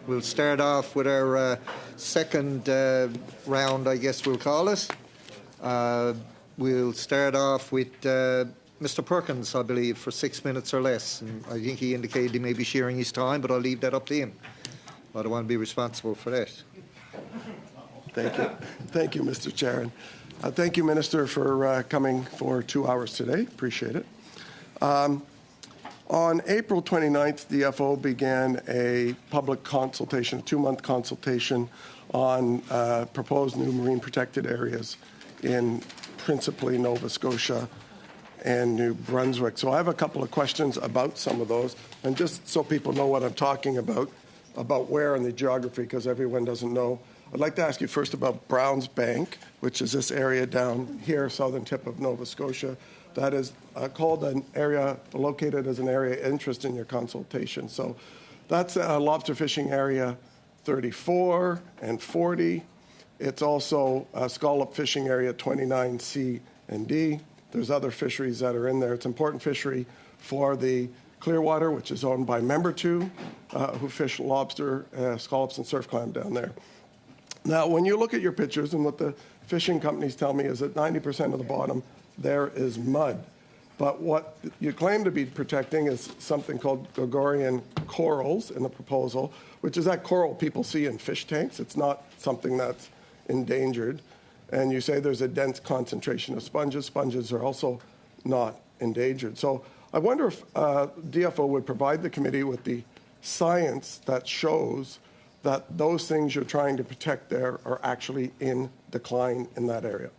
We'll start off with our second round, I guess we'll call it. We'll start off with Mr. Perkins, I believe, for 6 minutes or less. And I think he indicated he may be sharing his time, but I'll leave that up to him. I don't want to be responsible for that. Thank you. Thank you, Mr. Chair. And thank you, Minister, for coming for 2 hours today. Appreciate it. On April 29th, the FO began a public consultation, a 2-month consultation on proposed new marine protected areas in principally Nova Scotia and New Brunswick. So I have a couple of questions about some of those, and just so people know what I'm talking about where in the geography, because everyone doesn't know. I'd like to ask you first about Browns Bank, which is this area down here, southern tip of Nova Scotia. That is called an area, located as an area of interest in your consultation. So that's a lobster fishing area 34 and 40. It's also a scallop fishing area 29C and D. There's other fisheries that are in there. It's an important fishery for the Clearwater, which is owned by Member 2, who fish lobster, scallops, and surf clam down there. Now, when you look at your pictures, and what the fishing companies tell me is that 90% of the bottom there is mud. But what you claim to be protecting is something called Gregorian corals in the proposal, which is that coral people see in fish tanks. It's not something that's endangered. And you say there's a dense concentration of sponges. Sponges are also not endangered. So I wonder if DFO would provide the committee with the science that shows that those things you're trying to protect there are actually in decline in that area.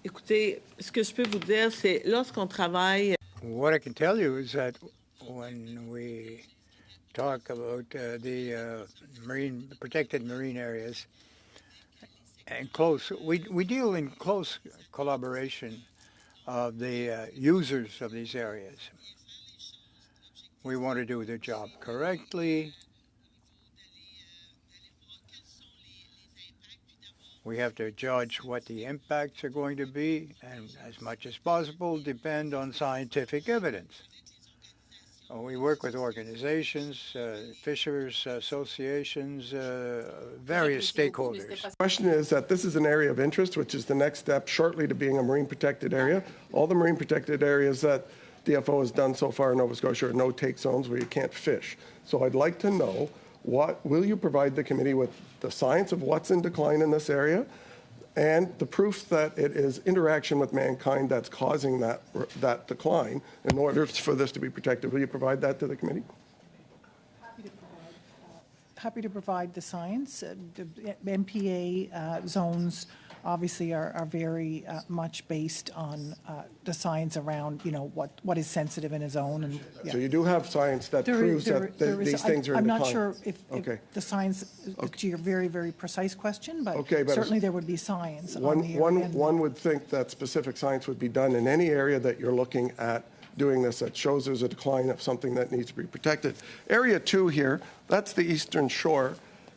Écoutez, ce que je peux vous dire, c'est lorsqu'on travaille. What I can tell you is that when we talk about the protected marine areas, and we deal in close collaboration of the users of these areas. We want to do their job correctly. We have to judge what the impacts are going to be, and as much as possible, depend on scientific evidence. We work with organizations, fishers associations, various stakeholders. The question is that this is an area of interest, which is the next step shortly to being a marine protected area. All the marine protected areas that DFO has done so far in Nova Scotia are no-take zones where you can't fish. So I'd like to know, will you provide the committee with the science of what's in decline in this area and the proof that it is interaction with mankind that's causing that decline in order for this to be protected? Will you provide that to the committee? Happy to provide the science. The MPA zones obviously are very much based on the science around, what is sensitive in a zone. And, yeah. So you do have science that proves that these things are in decline. I'm not sure if the science, to your very, very precise question, but certainly there would be science on the area. One would think that specific science would be done in any area that you're looking at doing this that shows there's a decline of something that needs to be protected. Area 2 here, that's the eastern shore.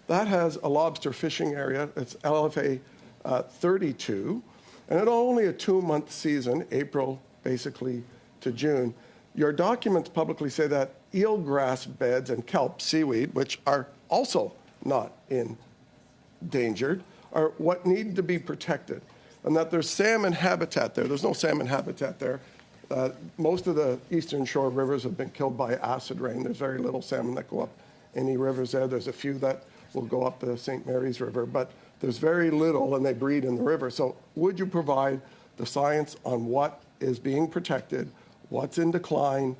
That has a lobster fishing area. It's LFA 32, and it's only a 2-month season, April basically to June. Your documents publicly say that eelgrass beds and kelp, seaweed, which are also not endangered, are what need to be protected, and that there's salmon habitat there. There's no salmon habitat there. Most of the eastern shore rivers have been killed by acid rain. There's very little salmon that go up any rivers there. There's a few that will go up the St. Mary's River, but there's very little, and they breed in the river. So would you provide the science on what is being protected, what's in decline,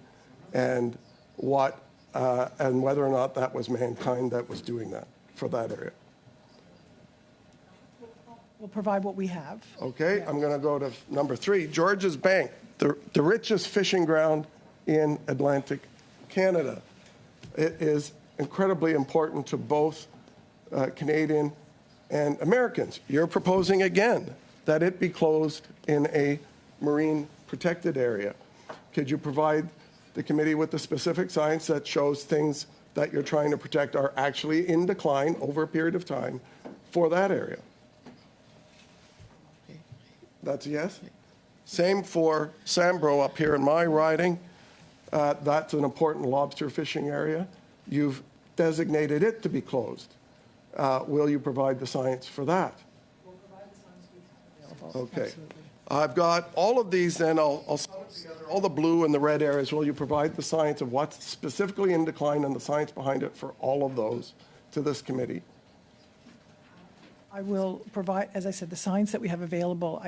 and whether or not that was mankind that was doing that for that area? We'll provide what we have. Okay, yeah. I'm going to go to number 3, George's Bank, the richest fishing ground in Atlantic Canada. It is incredibly important to both Canadian and Americans. You're proposing again that it be closed in a marine protected area. Could you provide the committee with the specific science that shows things that you're trying to protect are actually in decline over a period of time for that area? That's a yes? Same for Sambro up here in my riding. That's an important lobster fishing area. You've designated it to be closed. Will you provide the science for that? We'll provide the signs we have available. Okay. Absolutely. I've got all of these, then I'll sum it together, all the blue and the red areas. Will you provide the science of what's specifically in decline and the science behind it for all of those to this committee? I will provide, as I said, the signs that we have available.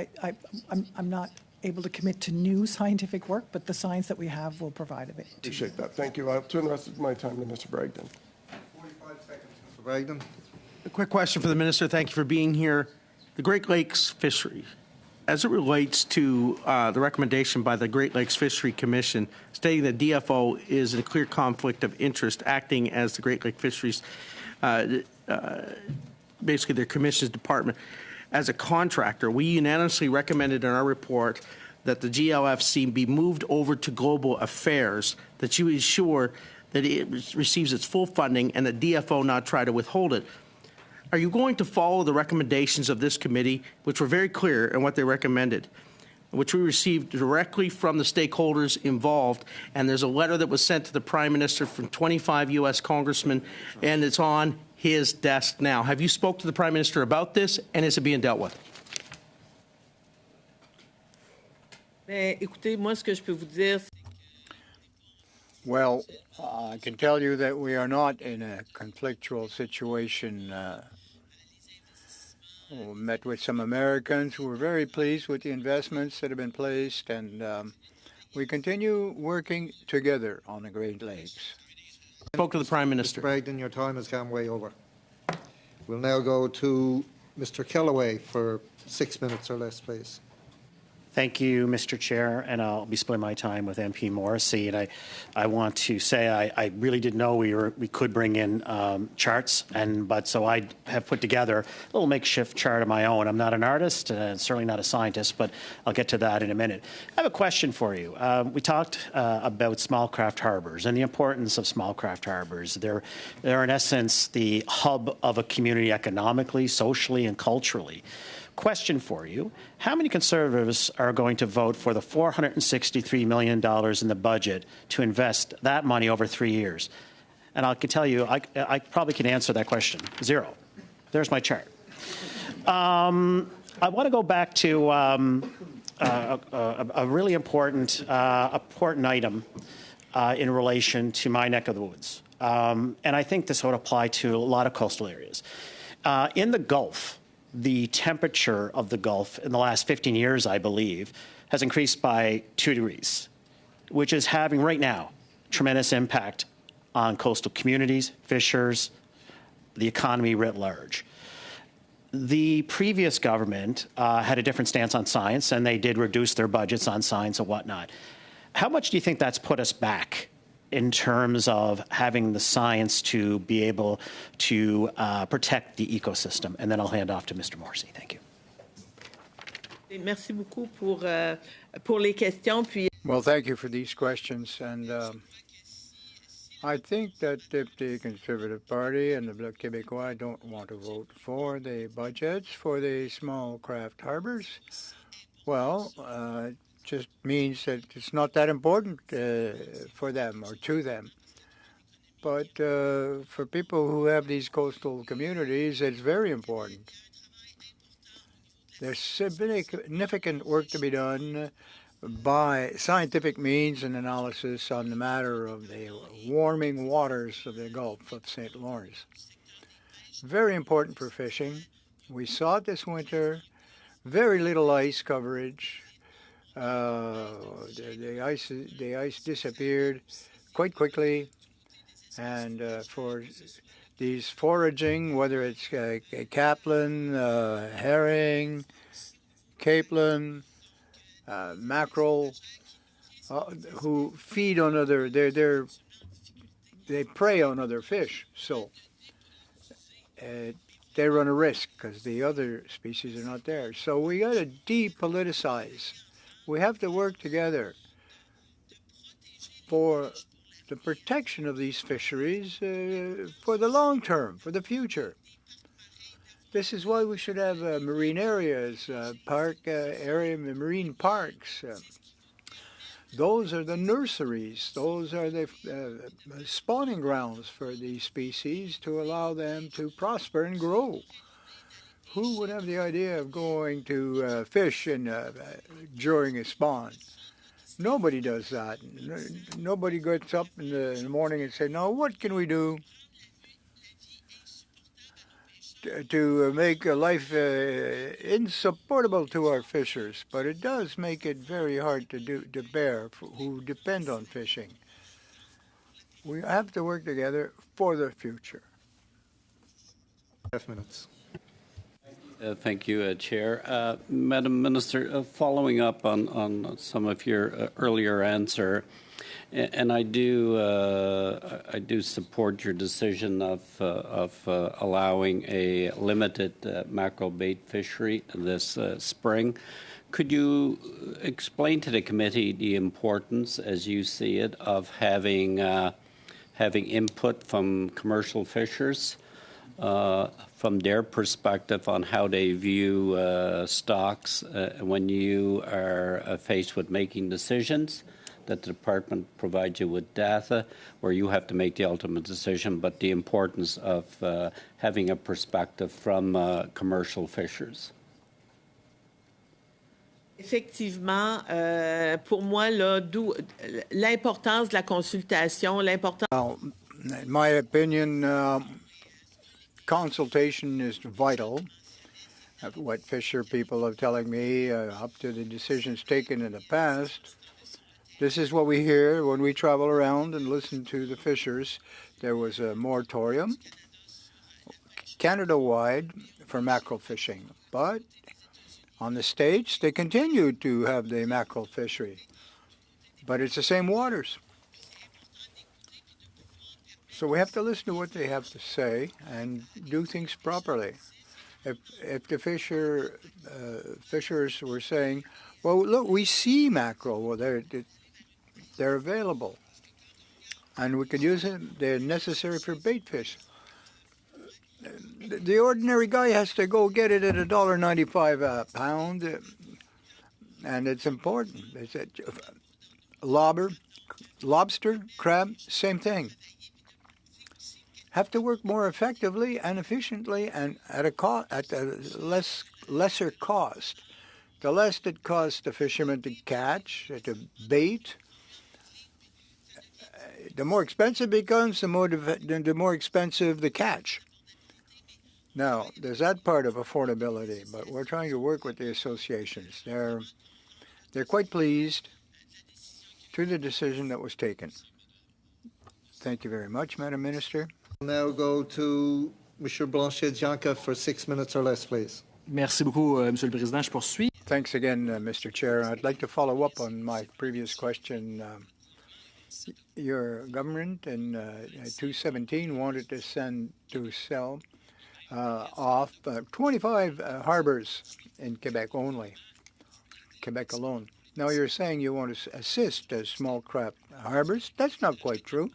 I'm not able to commit to new scientific work, but the signs that we have will provide it to you. Appreciate that. Thank you. I'll turn the rest of my time to Mr. Bragdon. 45 seconds, Mr. Bragdon. A quick question for the minister. Thank you for being here. The Great Lakes fishery, as it relates to the recommendation by the Great Lakes Fishery Commission stating that DFO is in a clear conflict of interest acting as the Great Lake Fisheries, basically their commission's department, as a contractor, we unanimously recommended in our report that the GLFC be moved over to Global Affairs, that you ensure that it receives its full funding and that DFO not try to withhold it. Are you going to follow the recommendations of this committee, which were very clear in what they recommended, which we received directly from the stakeholders involved? And there's a letter that was sent to the Prime Minister from 25 U.S. congressmen, and it's on his desk now. Have you spoke to the Prime Minister about this, and is it being dealt with? Mais écoutez, moi, ce que je peux vous dire, Well, I can tell you that we are not in a conflictual situation. We met with some Americans who were very pleased with the investments that have been placed, and we continue working together on the Great Lakes. Spoke to the Prime Mr. Minister. Bragdon, your time has gone way over. We'll now go to Mr. Kellaway for 6 minutes or less, please. Thank you, Mr. Chair, and I'll be splitting my time with MP Morrissey. And I want to say I really didn't know we could bring in charts, but so I have put together a little makeshift chart of my own. I'm not an artist, certainly not a scientist, but I'll get to that in a minute. I have a question for you. We talked about small craft harbors and the importance of small craft harbors. They're in essence the hub of a community economically, socially, and culturally. Question for you. How many Conservatives are going to vote for the $463 million in the budget to invest that money over 3 years? And I can tell you, I probably can answer that question. 0. There's my chart. I want to go back to a really important item in relation to my neck of the woods. And I think this would apply to a lot of coastal areas. In the Gulf, the temperature of the Gulf in the last 15 years, I believe, has increased by 2 degrees, which is having right now tremendous impact on coastal communities, fishers, the economy writ large. The previous government had a different stance on science, and they did reduce their budgets on science and whatnot. How much do you think that's put us back in terms of having the science to be able to protect the ecosystem? And then I'll hand off to Mr. Morrissey. Thank you. merci beaucoup pour les questions. Puis, Well, thank you for these questions. And I think that if the Conservative Party and the Bloc Québécois don't want to vote for the budgets for the small craft harbors, well, it just means that it's not that important for them or to them. But for people who have these coastal communities, it's very important. There's significant work to be done by scientific means and analysis on the matter of the warming waters of the Gulf of St. Lawrence. Very important for fishing. We saw it this winter. Very little ice coverage. The ice disappeared quite quickly, and for these foraging, whether it's capelin, herring, capelin, mackerel, who feed on other, they prey on other fish, so they run a risk because the other species are not there. So we got to depoliticize. We have to work together for the protection of these fisheries for the long term, for the future. This is why we should have marine areas, marine parks. Those are the nurseries. Those are the spawning grounds for these species to allow them to prosper and grow. Who would have the idea of going to fish during a spawn? Nobody does that. Nobody gets up in the morning and says, "Now, what can we do to make life insupportable to our fishers?" But it does make it very hard to bear who depend on fishing. We have to work together for the future. 5 minutes. Thank you, Chair. Madam Minister, following up on some of your earlier answer, and I do support your decision of allowing a limited mackerel bait fishery this spring. Could you explain to the committee the importance, as you see it, of having input from commercial fishers? From their perspective on how they view stocks when you are faced with making decisions, that the department provides you with data where you have to make the ultimate decision, but the importance of having a perspective from commercial fishers. Effectivement, pour moi, là, d'où l'importance de la consultation, l'importance. Now, in my opinion, consultation is vital. What fisher people are telling me up to the decisions taken in the past. This is what we hear when we travel around and listen to the fishers. There was a moratorium Canada-wide for mackerel fishing, but on the States they continued to have the mackerel fishery, but it's the same waters. So we have to listen to what they have to say and do things properly. If the fishers were saying, "Well, look, we see mackerel. Well, they're available, and we could use them. They're necessary for bait fish." The ordinary guy has to go get it at $1.95 a pound, and it's important. It's lobster, crab, same thing. Have to work more effectively and efficiently and at a lesser cost. The less it costs the fishermen to catch, to bait, the more expensive it becomes, the more expensive the catch. Now, there's that part of affordability, but we're trying to work with the associations. They're quite pleased to the decision that was taken. Thank you very much, Madam Minister. Now go to Mr. Blanchet-Janca for 6 minutes or less, please. Merci beaucoup, Monsieur le Président. Je poursuis. Thanks again, Mr. Chair. I'd like to follow up on my previous question. Your government in 2017 wanted to sell off 25 harbors in Quebec only, Quebec alone. Now you're saying you want to assist small craft harbors. That's not quite true.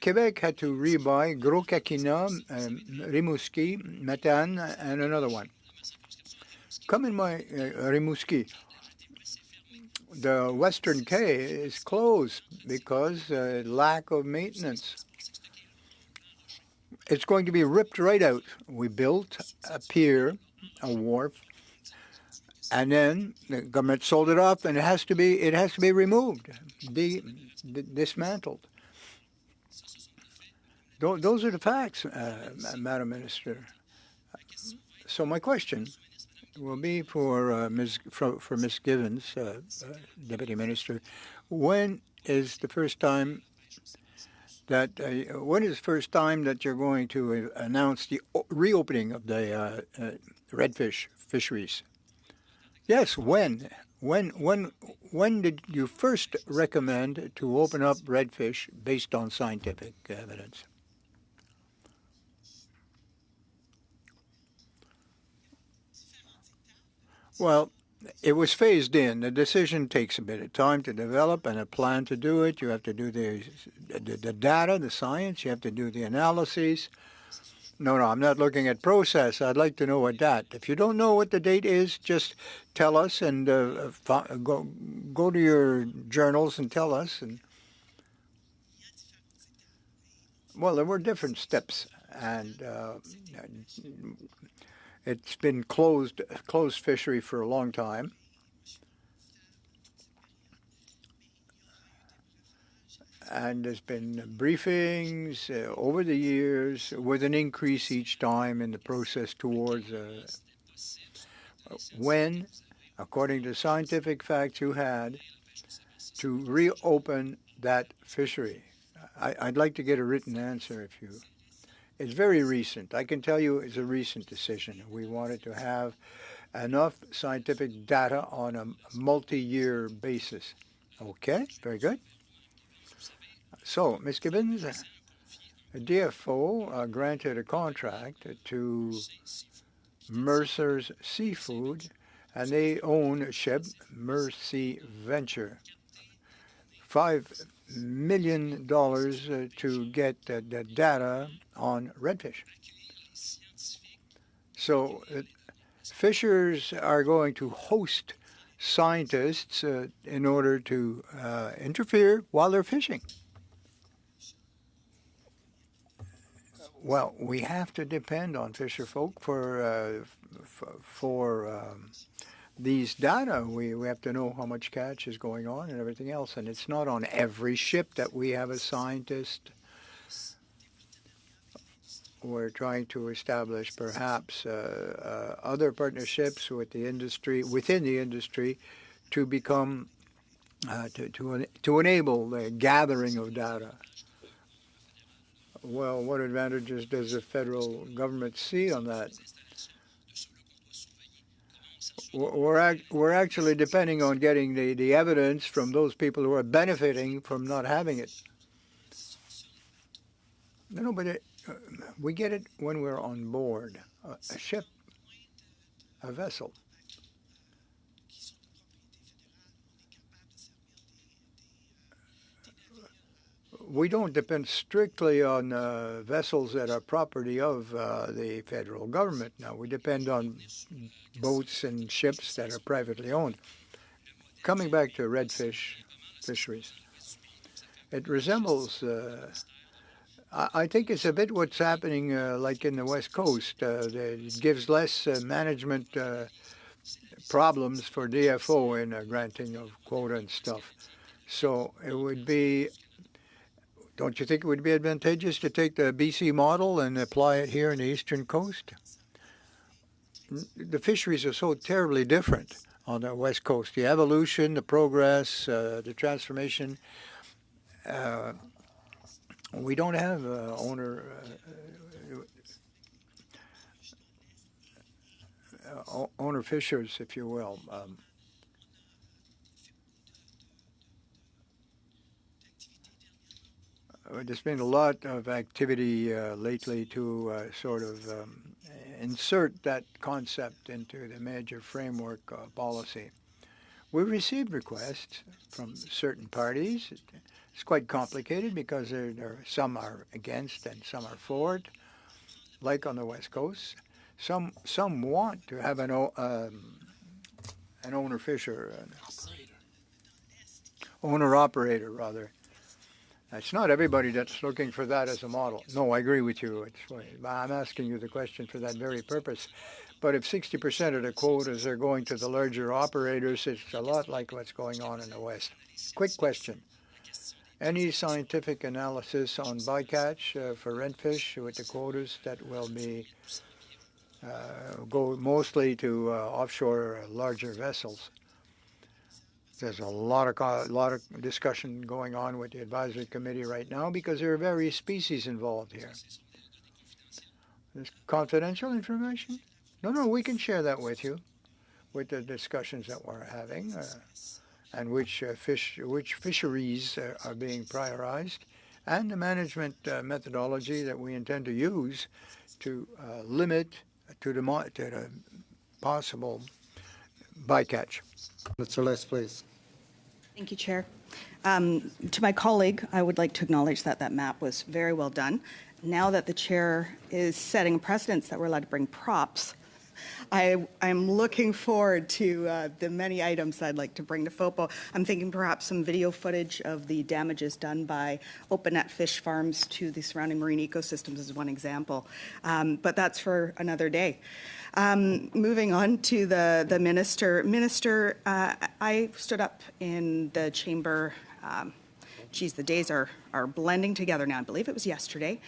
Quebec had to rebuy Gros-Caquina, Rimouski, Matane, and another one. Come in my Rimouski. The Western Quay is closed because lack of maintenance. It's going to be ripped right out. We built a pier, a wharf, and then the government sold it off, and it has to be removed, dismantled. Those are the facts, Madam Minister. So my question will be for Ms. Givens, Deputy Minister. When is the first time that you're going to announce the reopening of the redfish fisheries? Yes, when? When did you first recommend to open up redfish based on scientific evidence? Well, it was phased in. The decision takes a bit of time to develop and a plan to do it. You have to do the data, the science. You have to do the analyses. No, I'm not looking at process. I'd like to know what that. If you don't know what the date is, just tell us and go to your journals and tell us. And well, there were different steps, and it's been closed fishery for a long time. And there's been briefings over the years with an increase each time in the process towards when, according to scientific facts you had, to reopen that fishery. I'd like to get a written answer if you. It's very recent. I can tell you it's a recent decision. We wanted to have enough scientific data on a multi-year basis. Okay, very good. So, Ms. Gibbons, the DFO granted a contract to Mercer's Seafood, and they own ship Mercy Venture. $5 million to get the data on redfish. So, fishers are going to host scientists in order to interfere while they're fishing. Well, we have to depend on fisher folk for these data. We have to know how much catch is going on and everything else. And it's not on every ship that we have a scientist. We're trying to establish perhaps other partnerships with the industry, within the industry, to become to enable the gathering of data. Well, what advantages does the federal government see on that? We're actually depending on getting the evidence from those people who are benefiting from not having it. No, but we get it when we're on board a ship, a vessel. We don't depend strictly on vessels that are property of the federal government. Now, we depend on boats and ships that are privately owned. Coming back to redfish fisheries, it resembles, I think it's a bit what's happening like in the West Coast. It gives less management problems for DFO in granting of quota and stuff. So it would be, don't you think it would be advantageous to take the BC model and apply it here in the eastern coast? The fisheries are so terribly different on the West Coast. The evolution, the progress, the transformation. We don't have owner fishers, if you will. There's been a lot of activity lately to sort of insert that concept into the major framework policy. We received requests from certain parties. It's quite complicated because some are against and some are for it, like on the West Coast. Some want to have an owner fisher, owner operator rather. It's not everybody that's looking for that as a model. No, I agree with you. I'm asking you the question for that very purpose. But if 60% of the quotas are going to the larger operators, it's a lot like what's going on in the West. Quick question. Any scientific analysis on bycatch for redfish with the quotas that will be go mostly to offshore larger vessels? There's a lot of discussion going on with the advisory committee right now because there are various species involved here. There's confidential information? No, we can share that with you, with the discussions that we're having, and which fisheries are being prioritized, and the management methodology that we intend to use to limit to the possible bycatch. Celeste, please. Thank you, Chair. To my colleague, I would like to acknowledge that that map was very well done. now that the chair is setting precedents that we're allowed to bring props, I'm looking forward to the many items I'd like to bring to FOPO. I'm thinking perhaps some video footage of the damages done by open net fish farms to the surrounding marine ecosystems as one example. But that's for another day. Moving on to the minister. Minister, I stood up in the chamber. The days are blending together now. I believe it was yesterday,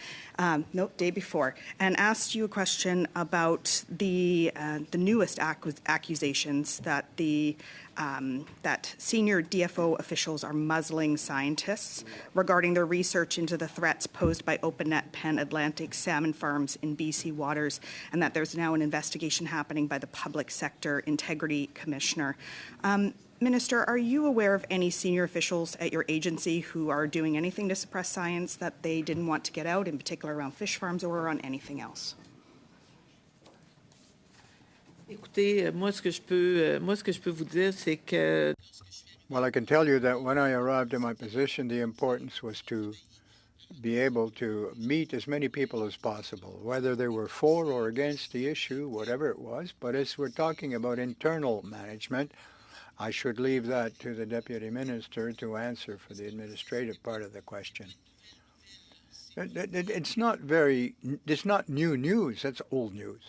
day before, and asked you a question about the newest accusations that that senior DFO officials are muzzling scientists regarding their research into the threats posed by open net Pan Atlantic salmon farms in BC waters, and that there's now an investigation happening by the Public Sector Integrity Commissioner. Minister, are you aware of any senior officials at your agency who are doing anything to suppress science that they didn't want to get out, in particular around fish farms or on anything else? Écoutez, moi, ce que je peux vous dire, c'est que Well, I can tell you that when I arrived in my position, the importance was to be able to meet as many people as possible, whether they were for or against the issue, whatever it was. But as we're talking about internal management, I should leave that to the Deputy Minister to answer for the administrative part of the question. It's not new news, that's old news.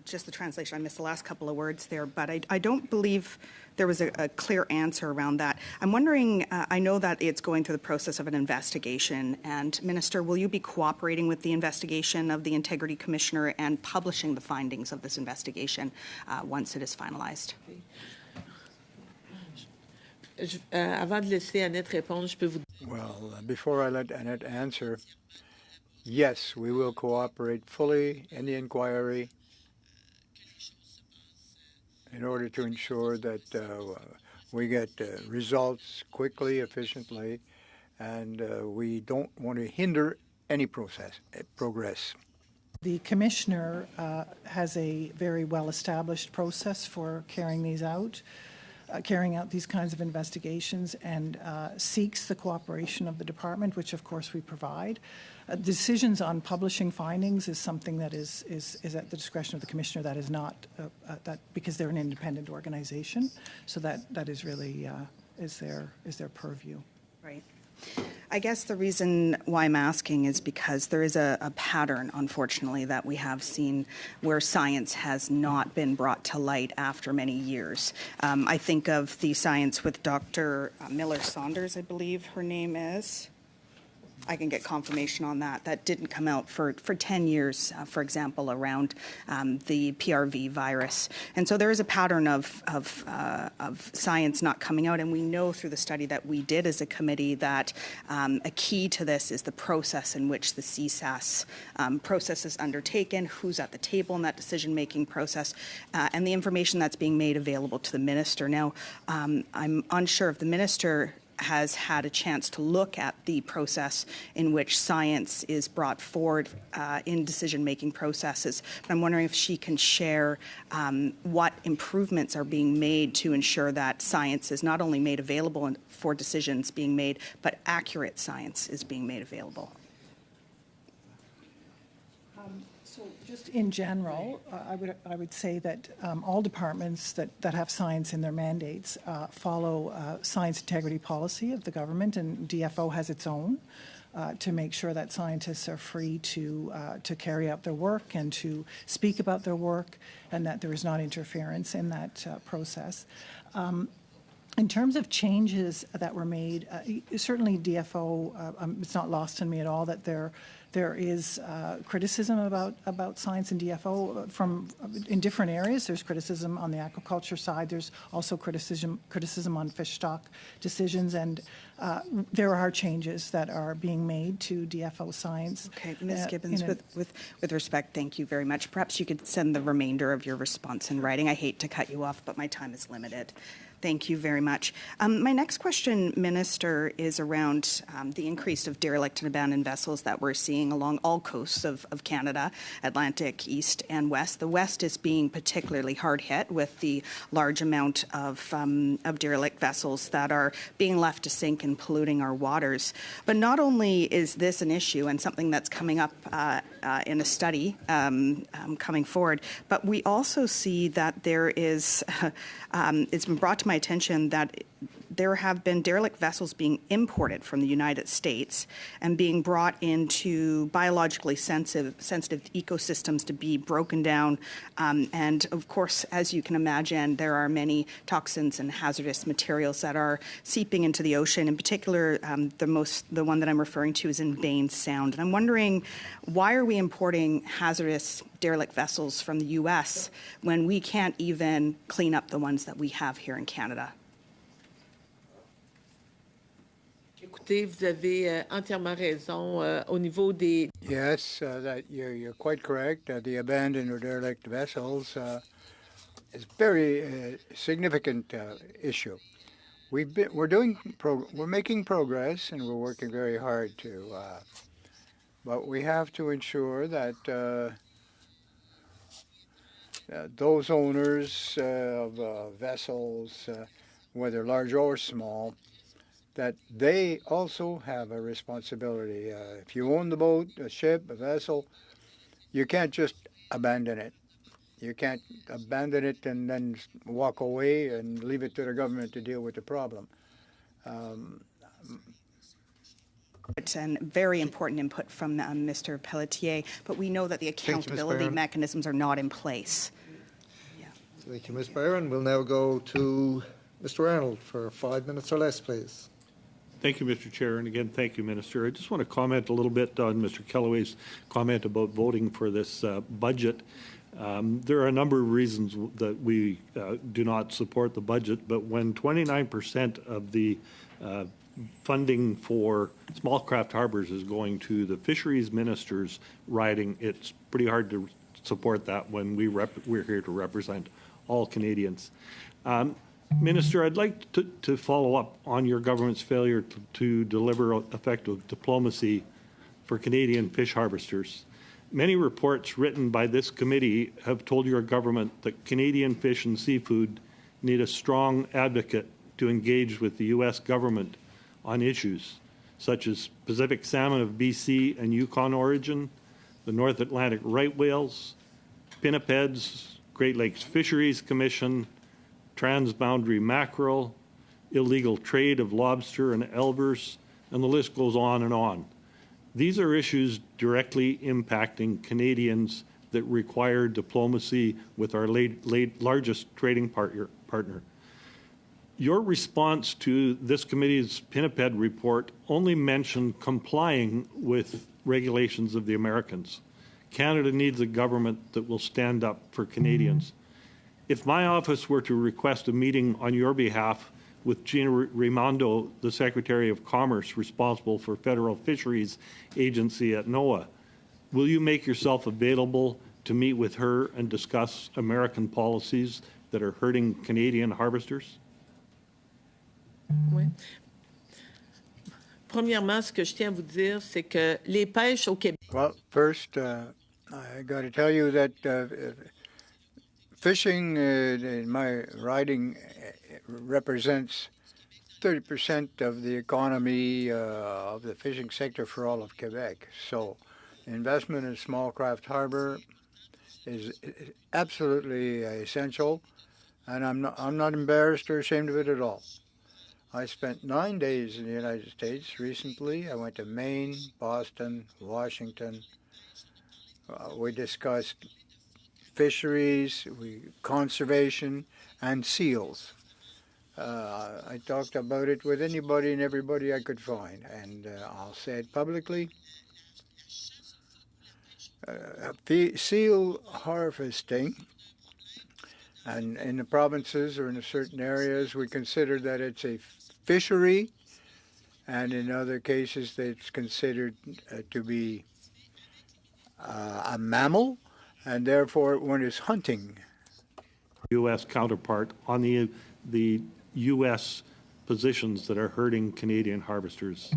Just the translation, I missed the last couple of words there, but I don't believe there was a clear answer around that. I'm wondering, I know that it's going through the process of an investigation, and Minister, will you be cooperating with the investigation of the Integrity Commissioner and publishing the findings of this investigation once it is finalized? Avant de laisser Annette répondre, je peux vous... Well, before I let Annette answer, yes, we will cooperate fully in the inquiry in order to ensure that we get results quickly, efficiently, and we don't want to hinder any progress. The Commissioner has a very well-established process for carrying out these kinds of investigations, and seeks the cooperation of the department, which of course we provide. Decisions on publishing findings is something that is at the discretion of the Commissioner. That is not that, because they're an independent organization, so that is really is their purview. Right. I guess the reason why I'm asking is because there is a pattern, unfortunately, that we have seen where science has not been brought to light after many years. I think of the science with Dr. Miller-Saunders, I believe her name is. I can get confirmation on that. That didn't come out for 10 years, for example, around the PRV virus. And so there is a pattern of science not coming out. And we know through the study that we did as a committee that a key to this is the process in which the CSAS process is undertaken, who's at the table in that decision-making process, and the information that's being made available to the minister. Now, I'm unsure if the minister has had a chance to look at the process in which science is brought forward in decision-making processes. But I'm wondering if she can share what improvements are being made to ensure that science is not only made available for decisions being made, but accurate science is being made available. So just in general, I would say that all departments that have science in their mandates follow science integrity policy of the government, and DFO has its own to make sure that scientists are free to carry out their work and to speak about their work, and that there is not interference in that process. In terms of changes that were made, certainly DFO, it's not lost on me at all that there is criticism about science and DFO in different areas. There's criticism on the aquaculture side. There's also criticism on fish stock decisions, and there are changes that are being made to DFO science. Okay, Ms. Gibbons, with respect, thank you very much. Perhaps you could send the remainder of your response in writing. I hate to cut you off, but my time is limited. Thank you very much. My next question, Minister, is around the increase of derelict and abandoned vessels that we're seeing along all coasts of Canada, Atlantic, East and West. The West is being particularly hard hit with the large amount of derelict vessels that are being left to sink and polluting our waters. But not only is this an issue and something that's coming up in a study coming forward, but we also see that there is, it's been brought to my attention that there have been derelict vessels being imported from the United States and being brought into biologically sensitive ecosystems to be broken down. And of course, as you can imagine, there are many toxins and hazardous materials that are seeping into the ocean. In particular, the one that I'm referring to is in Bain Sound. And I'm wondering, why are we importing hazardous derelict vessels from the U.S. when we can't even clean up the ones that we have here in Canada? Écoutez, vous avez entièrement raison au niveau des... Yes, that you're quite correct. The abandoned or derelict vessels is a very significant issue. We're making progress, and we're working very hard to. But we have to ensure that those owners of vessels, whether large or small, that they also have a responsibility. If you own the boat, a ship, a vessel, you can't just abandon it. You can't abandon it and then walk away and leave it to the government to deal with the problem. And very important input from Mr. Pelletier, but we know that the accountability mechanisms are not in place. Yeah. Thank you, Ms. Barron. We'll now go to Mr. Arnold for 5 minutes or less, please. Thank you, Mr. Chair, and again, thank you, Minister. I just want to comment a little bit on Mr. Kellaway's comment about voting for this budget. There are a number of reasons that we do not support the budget, but when 29% of the funding for small craft harbors is going to the Fisheries Minister's riding, it's pretty hard to support that when we're here to represent all Canadians. Minister, I'd like to follow up on your government's failure to deliver effective diplomacy for Canadian fish harvesters. Many reports written by this committee have told your government that Canadian fish and seafood need a strong advocate to engage with the U.S. government on issues such as Pacific salmon of BC and Yukon origin, the North Atlantic right whales, pinnipeds, Great Lakes Fisheries Commission, transboundary mackerel, illegal trade of lobster and elvers, and the list goes on and on. These are issues directly impacting Canadians that require diplomacy with our largest trading partner. Your response to this committee's pinniped report only mentioned complying with regulations of the Americans. Canada needs a government that will stand up for Canadians. If my office were to request a meeting on your behalf with Gina Raimondo, the Secretary of Commerce responsible for Federal Fisheries Agency at NOAA, will you make yourself available to meet with her and discuss American policies that are hurting Canadian harvesters? Oui. Premièrement, ce que je tiens à vous dire, c'est que les pêches au Québec... Well, first, I got to tell you that fishing in my riding represents 30% of the economy of the fishing sector for all of Quebec. So investment in small craft harbor is absolutely essential, and I'm not embarrassed or ashamed of it at all. I spent 9 days in the United States recently. I went to Maine, Boston, Washington. We discussed fisheries, conservation, and seals. I talked about it with anybody and everybody I could find, and I'll say it publicly. Seal harvesting, and in the provinces or in certain areas, we consider that it's a fishery, and in other cases, it's considered to be a mammal, and therefore one is hunting. U.S. counterpart on the U.S. positions that are hurting Canadian harvesters?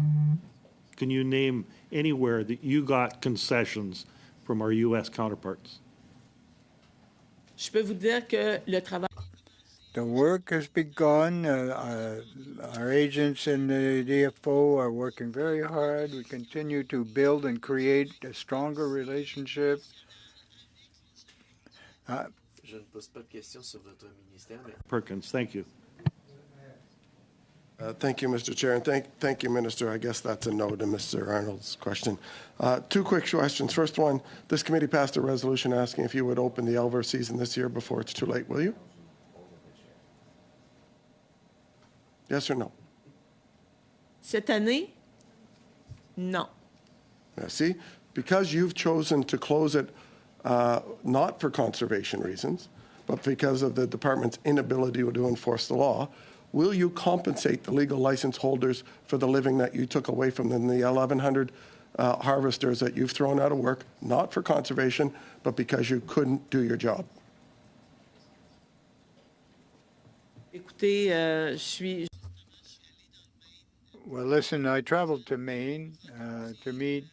Can you name anywhere that you got concessions from our U.S. counterparts? Je peux vous dire que le travail. The work has begun. Our agents in the DFO are working very hard. We continue to build and create a stronger relationship. Je ne pose pas de questions sur votre ministère, mais... Perkins, thank you. Thank you, Mr. Chair, and thank you, Minister. I guess that's a no to Mr. Arnold's question. Two quick questions. First one, this committee passed a resolution asking if you would open the Elver season this year before it's too late. Will you? Yes or no? Cette année, non. See, because you've chosen to close it not for conservation reasons, but because of the department's inability to enforce the law, will you compensate the legal license holders for the living that you took away from them, the 1,100 harvesters that you've thrown out of work, not for conservation, but because you couldn't do your job? Écoutez, je suis. Well, listen, I traveled to Maine to meet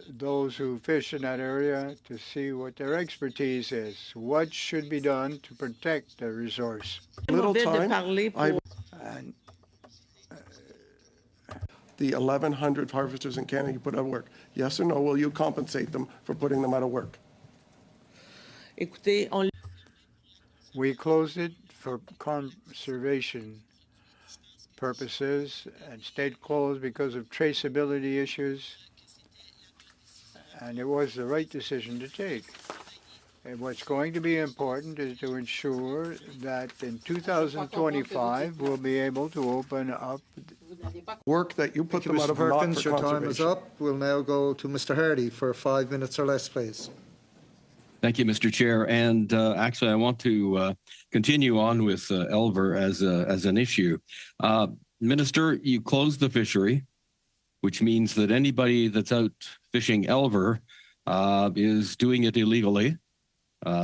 those who fish in that area to see what their expertise is. What should be done to protect the resource? Little time. And The 1,100 harvesters in Canada you put out of work. Yes or no, will you compensate them for putting them out of work? Écoutez, on. we closed it for conservation purposes and stayed closed because of traceability issues. And it was the right decision to take. And what's going to be important is to ensure that in 2025 we'll be able to open up Work that you put Thank you, them out Mr. of not Perkins. for Your time is conservation. up. We'll now go to Mr. Hardy for 5 minutes or less, please. Thank you, Mr. Chair. And actually, I want to continue on with Elver as an issue. Minister, you closed the fishery, which means that anybody that's out fishing Elver is doing it illegally.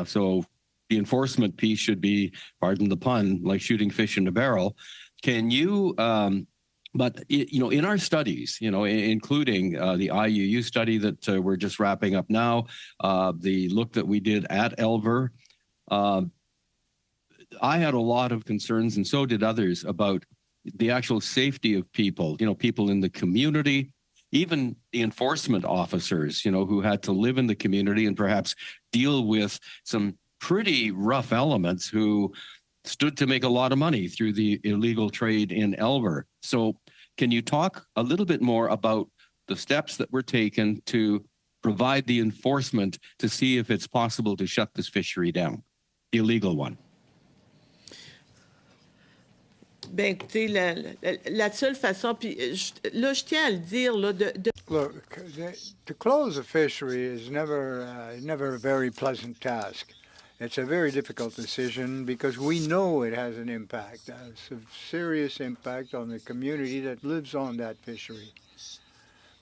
So the enforcement piece should be, pardon the pun, like shooting fish in a barrel. Can you, in our studies, including the IUU study that we're just wrapping up now, the look that we did at Elver, I had a lot of concerns, and so did others, about the actual safety of people, people in the community, even the enforcement officers, who had to live in the community and perhaps deal with some pretty rough elements who stood to make a lot of money through the illegal trade in Elver. So can you talk a little bit more about the steps that were taken to provide the enforcement to see if it's possible to shut this fishery down, the illegal one? Ben, écoutez, la seule façon, puis là, je tiens à le dire, là, Look, to close a fishery is never a very pleasant task. It's a very difficult decision because we know it has an impact, a serious impact on the community that lives on that fishery.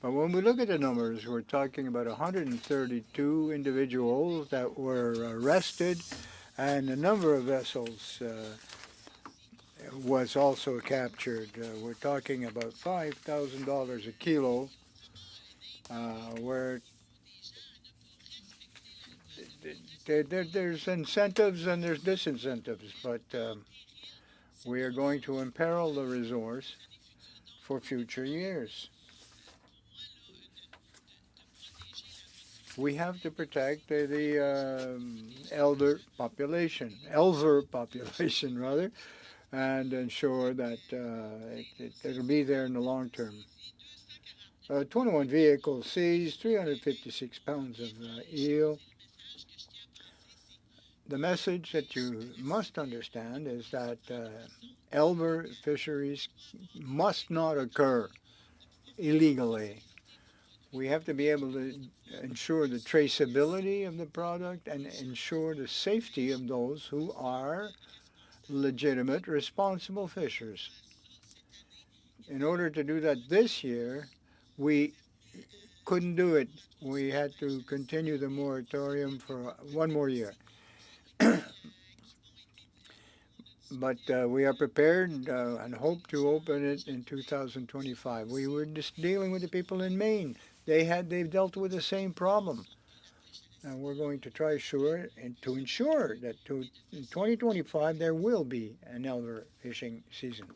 But when we look at the numbers, we're talking about 132 individuals that were arrested, and the number of vessels was also captured. We're talking about $5,000 a kilo, where there's incentives and there's disincentives, but we are going to imperil the resource for future years. We have to protect the elder population, rather, and ensure that it'll be there in the long term. 21 vehicles seized, 356 pounds of eel. The message that you must understand is that Elver fisheries must not occur illegally. We have to be able to ensure the traceability of the product and ensure the safety of those who are legitimate, responsible fishers. In order to do that this year, we couldn't do it. We had to continue the moratorium for one more year. but we are prepared and hope to open it in 2025. We were just dealing with the people in Maine. They've dealt with the same problem. And we're going to try to ensure that in 2025 there will be an Elver fishing season.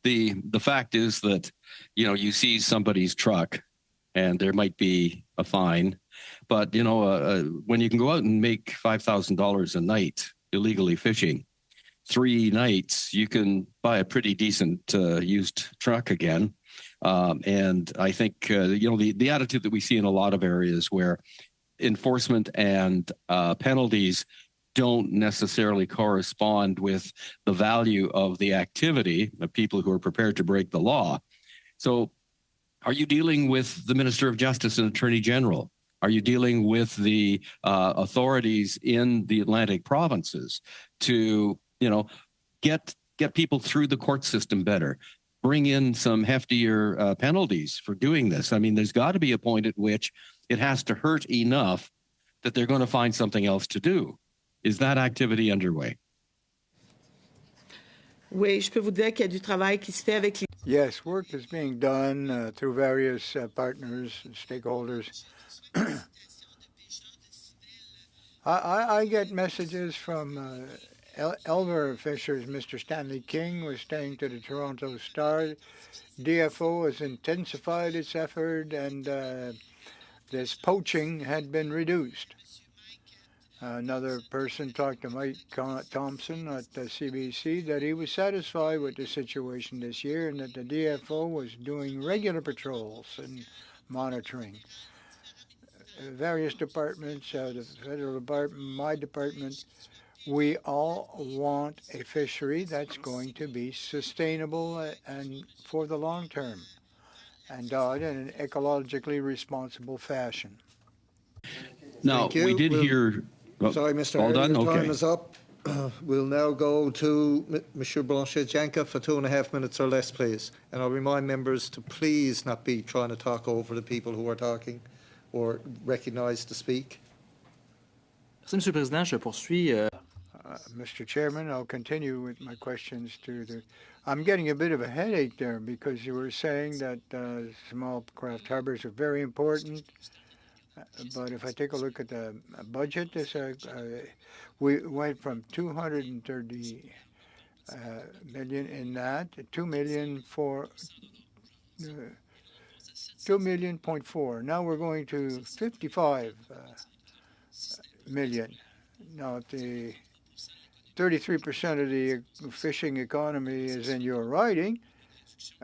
The fact is that, you see somebody's truck and there might be a fine, but, when you can go out and make $5,000 a night illegally fishing, 3 nights, you can buy a pretty decent used truck again. And I think, the attitude that we see in a lot of areas where enforcement and penalties don't necessarily correspond with the value of the activity of people who are prepared to break the law. So are you dealing with the Minister of Justice and Attorney General? Are you dealing with the authorities in the Atlantic provinces to, get people through the court system better? Bring in some heftier penalties for doing this. I mean, there's got to be a point at which it has to hurt enough that they're going to find something else to do. Is that activity underway? Oui, je peux vous dire qu'il y a du travail qui se fait avec les... Yes, work is being done through various partners and stakeholders. I get messages from Elver fishers. Mr. Stanley King was staying to the Toronto Star. DFO has intensified its effort, and this poaching had been reduced. Another person talked to Mike Thompson at the CBC that he was satisfied with the situation this year and that the DFO was doing regular patrols and monitoring. Various departments, the federal department, my department, we all want a fishery that's going to be sustainable and for the long term and done in an ecologically responsible fashion. Now, we did hear... Sorry, Mr. All Hardy, done? your time Okay. is up. We'll now go to Monsieur Blanchet-Janka for 2.5 minutes or less, please. And I'll remind members to please not be trying to talk over the people who are talking or recognise to speak. Merci, Monsieur le Président. Je poursuis. Mr. Chairman, I'll continue with my questions to the... I'm getting a bit of a headache there because you were saying that small craft harbors are very important. But if I take a look at the budget, we went from 230 million in that to 2 million for 2.4 million. Now we're going to 55 million. Now, if the 33% of the fishing economy is in your riding,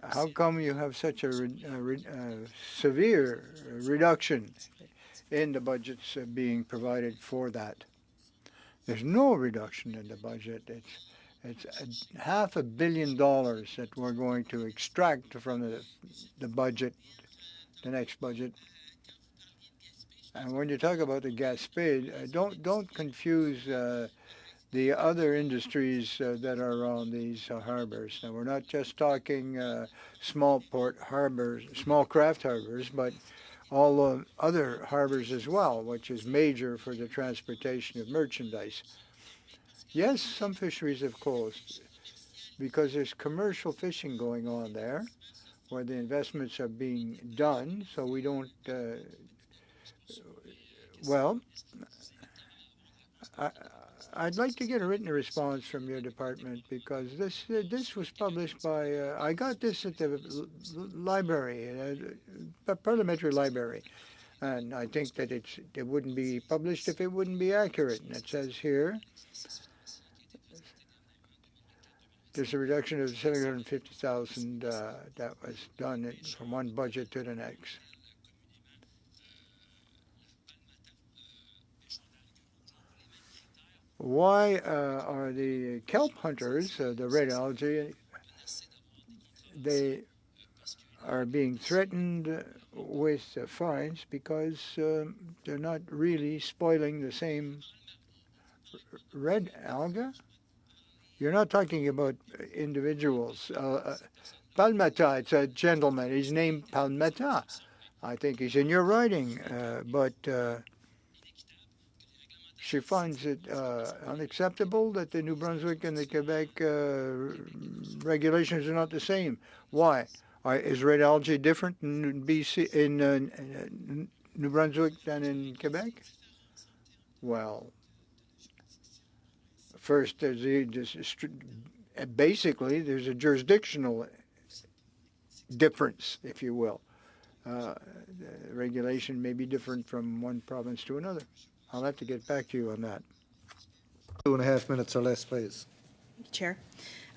how come you have such a severe reduction in the budgets being provided for that? There's no reduction in the budget. It's $500 million that we're going to extract from the budget, the next budget. And when you talk about the Gaspé, don't confuse the other industries that are around these harbors. Now, we're not just talking small port harbors, small craft harbors, but all the other harbors as well, which is major for the transportation of merchandise. Yes, some fisheries have closed because there's commercial fishing going on there where the investments are being done, so we don't, I'd like to get a written response from your department because this was published by, I got this at the library, parliamentary library, and I think that it wouldn't be published if it wouldn't be accurate. And it says here, there's a reduction of 750,000 that was done from one budget to the next. Why are the kelp hunters, the red algae, they are being threatened with fines because they're not really spoiling the same red alga? You're not talking about individuals. Palmetta, it's a gentleman. He's named Palmetta. I think he's in your writing, but she finds it unacceptable that the New Brunswick and the Quebec regulations are not the same. Why? Is red algae different in BC in New Brunswick than in Quebec? Well, first, basically, there's a jurisdictional difference, if you will. The regulation may be different from one province to another. I'll have to get back to you on that. 2.5 minutes or less, please. Thank you, Chair.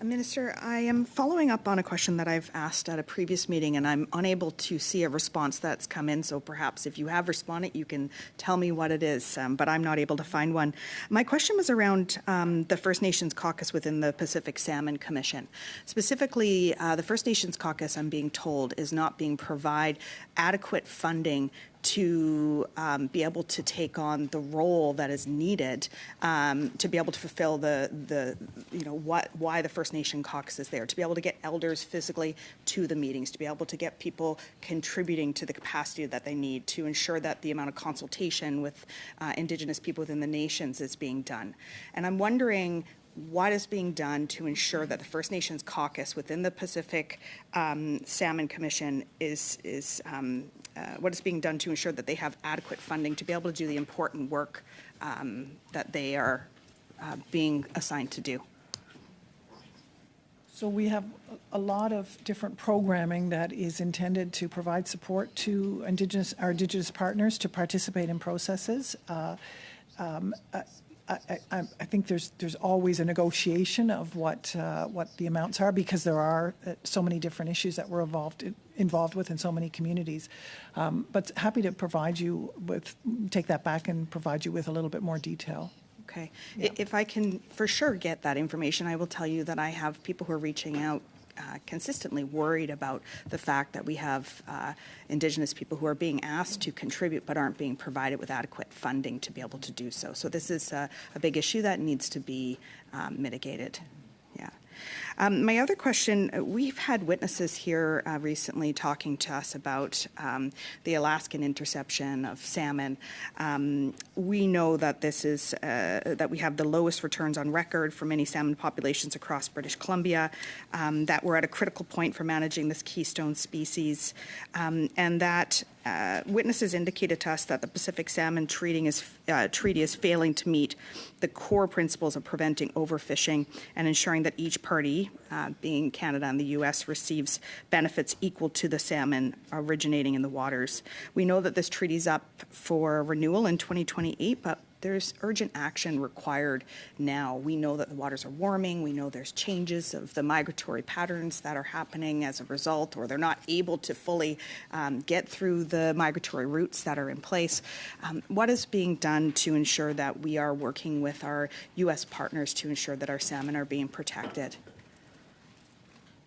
Minister, I am following up on a question that I've asked at a previous meeting, and I'm unable to see a response that's come in, so perhaps if you have responded, you can tell me what it is, but I'm not able to find one. My question was around the First Nations caucus within the Pacific Salmon Commission. Specifically, the First Nations caucus, I'm being told, is not being provided adequate funding to be able to take on the role that is needed to be able to fulfill why the First Nation caucus is there, to be able to get elders physically to the meetings, to be able to get people contributing to the capacity that they need, to ensure that the amount of consultation with Indigenous people within the nations is being done. And I'm wondering what is being done to ensure that the First Nations caucus within the Pacific Salmon Commission what is being done to ensure that they have adequate funding to be able to do the important work that they are being assigned to do. So we have a lot of different programming that is intended to provide support to our Indigenous partners to participate in processes. I think there's always a negotiation of what the amounts are, because there are so many different issues that we're involved with in so many communities. But happy to take that back and provide you with a little bit more detail. Okay. Yeah. If I can for sure get that information, I will tell you that I have people who are reaching out consistently worried about the fact that we have Indigenous people who are being asked to contribute but aren't being provided with adequate funding to be able to do so. So this is a big issue that needs to be mitigated. Yeah. My other question, we've had witnesses here recently talking to us about the Alaskan interception of salmon. We know that this is that we have the lowest returns on record for many salmon populations across British Columbia, that we're at a critical point for managing this keystone species, and that witnesses indicated to us that the Pacific Salmon Treaty is failing to meet the core principles of preventing overfishing and ensuring that each party, being Canada and the U.S., receives benefits equal to the salmon originating in the waters. We know that this treaty is up for renewal in 2028, but there's urgent action required now. We know that the waters are warming. We know there's changes of the migratory patterns that are happening as a result, or they're not able to fully get through the migratory routes that are in place. What is being done to ensure that we are working with our U.S. partners to ensure that our salmon are being protected?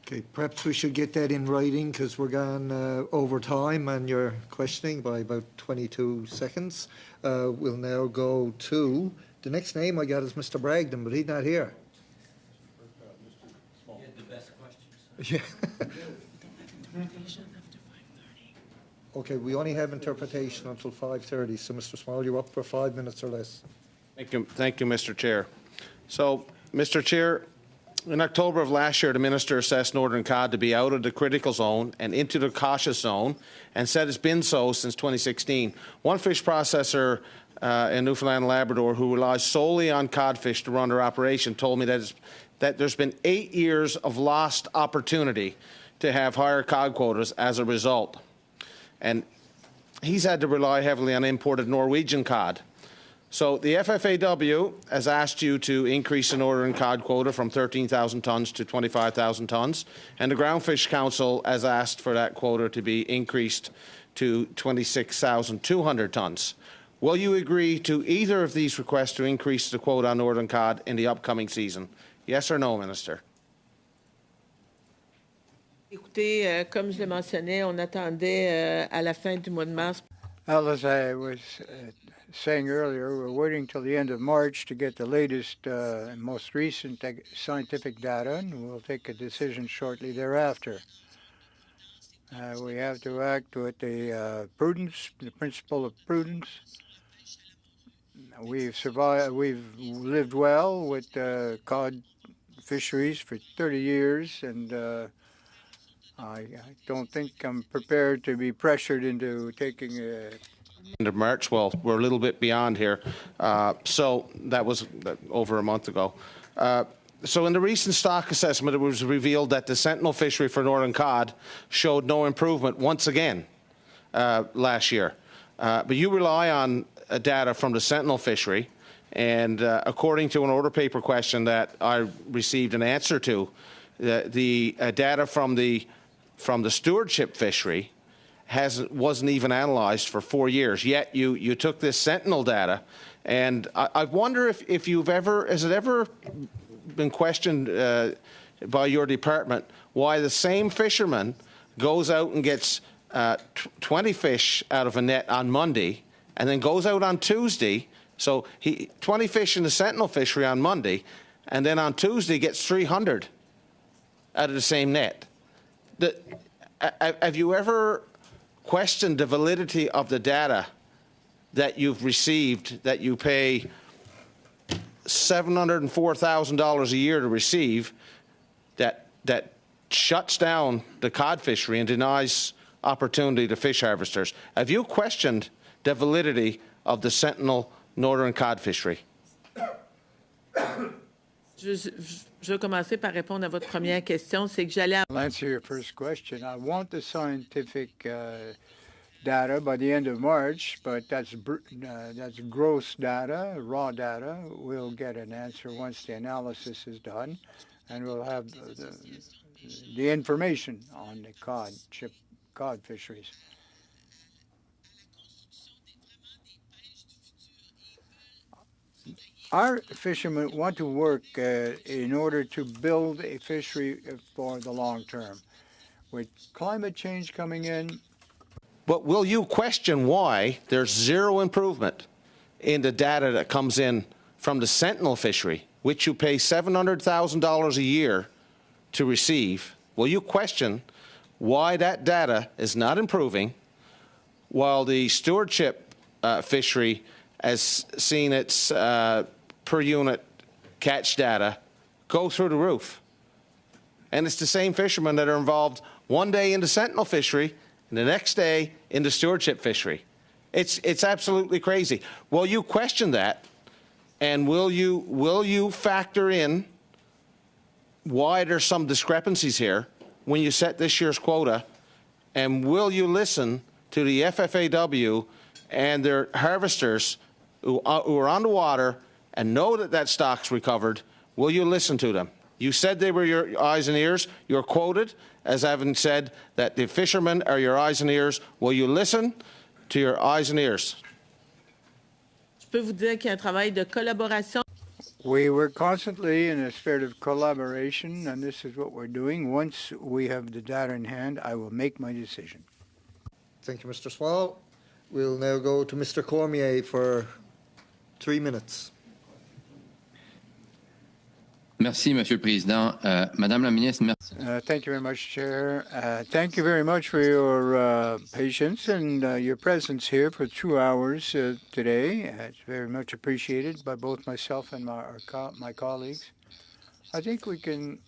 Okay, perhaps we should get that in writing, because we're gone over time and you're questioning by about 22 seconds. We'll now go to, the next name I got is Mr. Bragdon, but he's not here. You had the best questions. Yeah. Okay, we only have interpretation until 5:30, so Mr. Small, you're up for 5 minutes or less. Thank you, Mr. Chair. So, Mr. Chair, in October of last year, the Minister assessed Northern Cod to be out of the critical zone and into the cautious zone, and said it's been so since 2016. One fish processor in Newfoundland and Labrador who relies solely on codfish to run their operation told me that there's been 8 years of lost opportunity to have higher cod quotas as a result. And he's had to rely heavily on imported Norwegian cod. So the FFAW has asked you to increase the northern cod quota from 13,000 tonnes to 25,000 tonnes, and the Groundfish Council has asked for that quota to be increased to 26,200 tonnes. Will you agree to either of these requests to increase the quota on northern cod in the upcoming season? Yes or no, Minister? Écoutez, comme je le mentionnais, on attendait à la fin du mois de mars. Well, as I was saying earlier, we're waiting till the end of March to get the latest and most recent scientific data, and we'll take a decision shortly thereafter. We have to act with the prudence, the principle of prudence. we've survived. We've lived well with cod fisheries for 30 years, and I don't think I'm prepared to be pressured into taking a. End of March. Well, we're a little bit beyond here. So that was over a month ago. So in the recent stock assessment, it was revealed that the Sentinel fishery for northern cod showed no improvement once again last year. But you rely on data from the Sentinel fishery, and according to an order paper question that I received an answer to, the data from the stewardship fishery wasn't even analysed for 4 years. Yet you took this Sentinel data, and I wonder if you've ever, has it ever been questioned by your department why the same fisherman goes out and gets 20 fish out of a net on Monday and then goes out on Tuesday, so 20 fish in the Sentinel fishery on Monday, and then on Tuesday gets 300 out of the same net. Have you ever questioned the validity of the data that you've received, that you pay $704,000 a year to receive, that shuts down the cod fishery and denies opportunity to fish harvesters? Have you questioned the validity of the Sentinel northern cod fishery? Je vais commencer par répondre à votre première question. C'est que j'allais. I'll answer your first question. I want the scientific data by the end of March, but that's gross data, raw data. We'll get an answer once the analysis is done, and we'll have the information on the cod fisheries. Our fishermen want to work in order to build a fishery for the long term. With climate change coming in. But will you question why there's zero improvement in the data that comes in from the Sentinel fishery, which you pay $700,000 a year to receive? Will you question why that data is not improving while the stewardship fishery has seen its per unit catch data go through the roof? And it's the same fishermen that are involved one day in the Sentinel fishery and the next day in the stewardship fishery. It's absolutely crazy. Will you question that? And will you factor in why there's some discrepancies here when you set this year's quota? And will you listen to the FFAW and their harvesters who are on the water and know that stock's recovered? Will you listen to them? You said they were your eyes and ears. You're quoted as having said that the fishermen are your eyes and ears. Will you listen to your eyes and ears? Je peux vous dire qu'il y a un travail de collaboration. We were constantly in a spirit of collaboration, and this is what we're doing. Once we have the data in hand, I will make my decision. Thank you, Mr. Swall. We'll now go to Mr. Cormier for 3 minutes. Merci, Monsieur le Président. Madame la Ministre, merci. Thank you very much, Chair. Thank you very much for your patience and your presence here for 2 hours today. It's very much appreciated by both myself and my colleagues. I think we can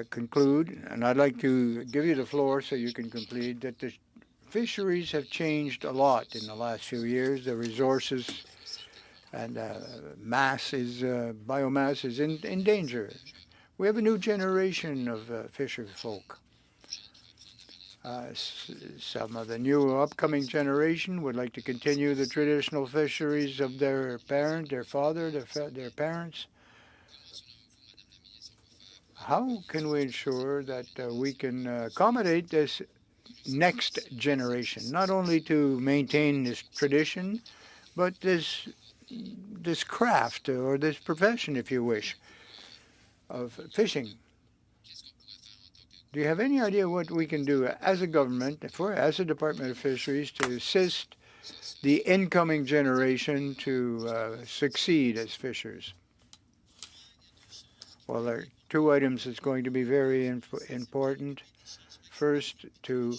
conclude, and I'd like to give you the floor so you can conclude, that the fisheries have changed a lot in the last few years. The resources and biomass is in danger. We have a new generation of fisher folk. Some of the new upcoming generation would like to continue the traditional fisheries of their parent, their father, their parents. How can we ensure that we can accommodate this next generation, not only to maintain this tradition, but this craft or this profession, if you wish, of fishing? Do you have any idea what we can do as a government, as a Department of Fisheries, to assist the incoming generation to succeed as fishers? Well, there are 2 items that's going to be very important. First, to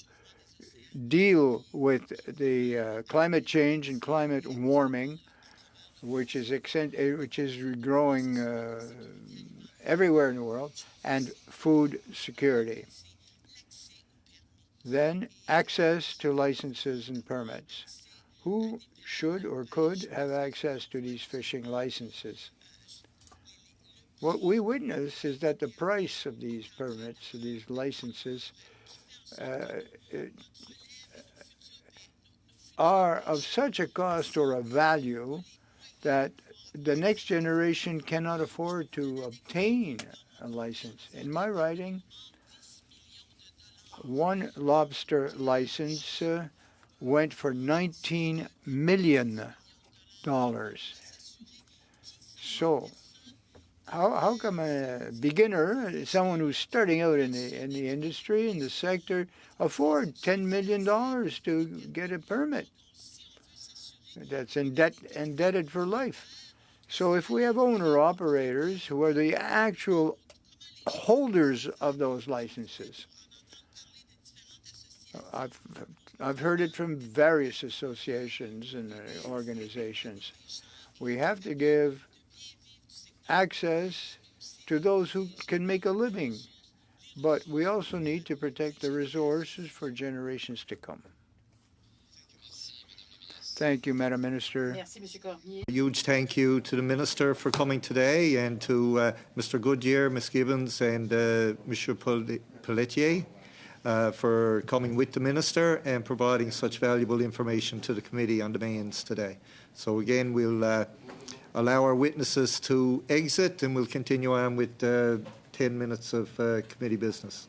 deal with the climate change and climate warming, which is growing everywhere in the world, and food security. Then access to licenses and permits. Who should or could have access to these fishing licenses? What we witness is that the price of these permits, of these licenses, are of such a cost or a value that the next generation cannot afford to obtain a license. In my writing, one lobster license went for $19 million. So how come a beginner, someone who's starting out in the industry, in the sector, afford $10 million to get a permit? That's indebted for life. So if we have owner-operators who are the actual holders of those licenses, I've heard it from various associations and organizations, we have to give access to those who can make a living, but we also need to protect the resources for generations to come. Thank you, Madam Minister. A huge thank you to the Minister for coming today, and to Mr. Goodyear, Ms. Gibbons, and Monsieur Pelletier for coming with the Minister and providing such valuable information to the committee on the mains today. So again, we'll allow our witnesses to exit, and we'll continue on with 10 minutes of committee business.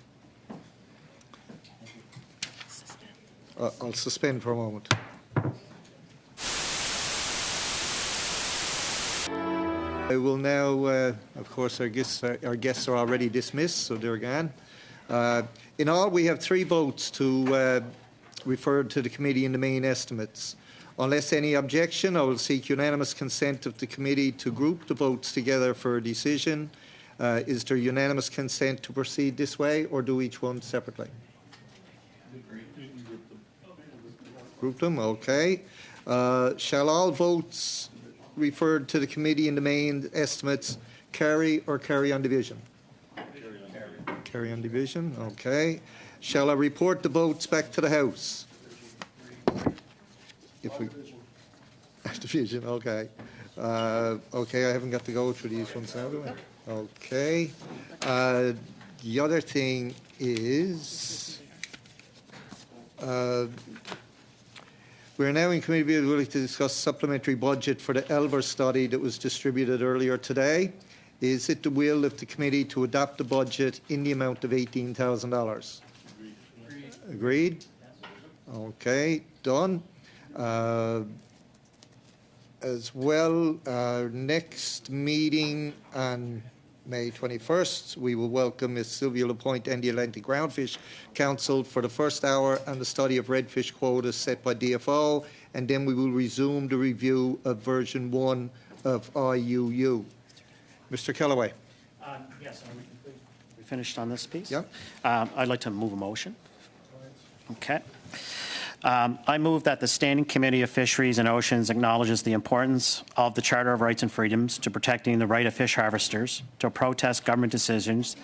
I'll suspend for a moment. I will now, of course, our guests are already dismissed, so they're gone. In all, we have 3 votes to refer to the committee in the main estimates. Unless any objection, I will seek unanimous consent of the committee to group the votes together for a decision. Is there unanimous consent to proceed this way, or do each one separately? Group them, okay. Shall all votes referred to the committee in the main estimates carry or carry on division? Carry on division, okay. Shall I report the votes back to the House? If we division, okay. Okay, I haven't got to go through these ones now, do I? Okay. The other thing is, we're now in committee willing to discuss supplementary budget for the Elver study that was distributed earlier today. Is it the will of the committee to adopt the budget in the amount of $18,000? Agreed? Okay, done. As well, our next meeting on May 21st, we will welcome Ms. Sylvia Lapointe and the Atlantic Groundfish Council for the first hour on the study of redfish quotas set by DFO, and then we will resume the review of version 1 of IUU. Mr. Kellaway. Yes, we finished on this piece? Yep. I'd like to move a motion. Okay. I move that the Standing Committee of Fisheries and Oceans acknowledges the importance of the Charter of Rights and Freedoms to protecting the right of fish harvesters to protest government decisions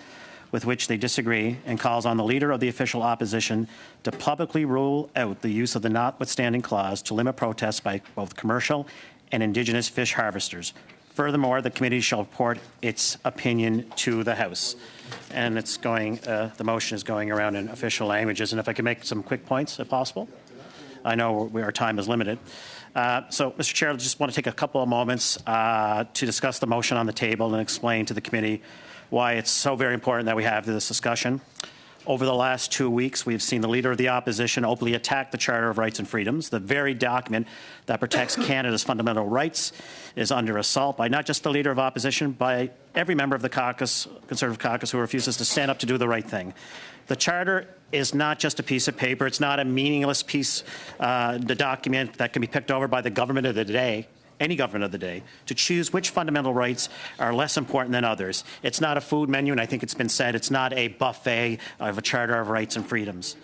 with which they disagree, and calls on the Leader of the official opposition to publicly rule out the use of the notwithstanding clause to limit protests by both commercial and Indigenous fish harvesters. Furthermore, the committee shall report its opinion to the House. And it's going, the motion is going around in official languages. And if I could make some quick points, if possible. I know our time is limited. So, Mr. Chair, I just want to take a couple of moments to discuss the motion on the table and explain to the committee why it's so very important that we have this discussion. Over the last 2 weeks, we've seen the Leader of the Opposition openly attack the Charter of Rights and Freedoms. The very document that protects Canada's fundamental rights is under assault by not just the Leader of Opposition, by every member of the caucus, Conservative caucus, who refuses to stand up to do the right thing. The Charter is not just a piece of paper. It's not a meaningless piece, the document that can be picked over by the government of the day, any government of the day, to choose which fundamental rights are less important than others. It's not a food menu, and I think it's been said, it's not a buffet of a Charter of Rights and Freedoms.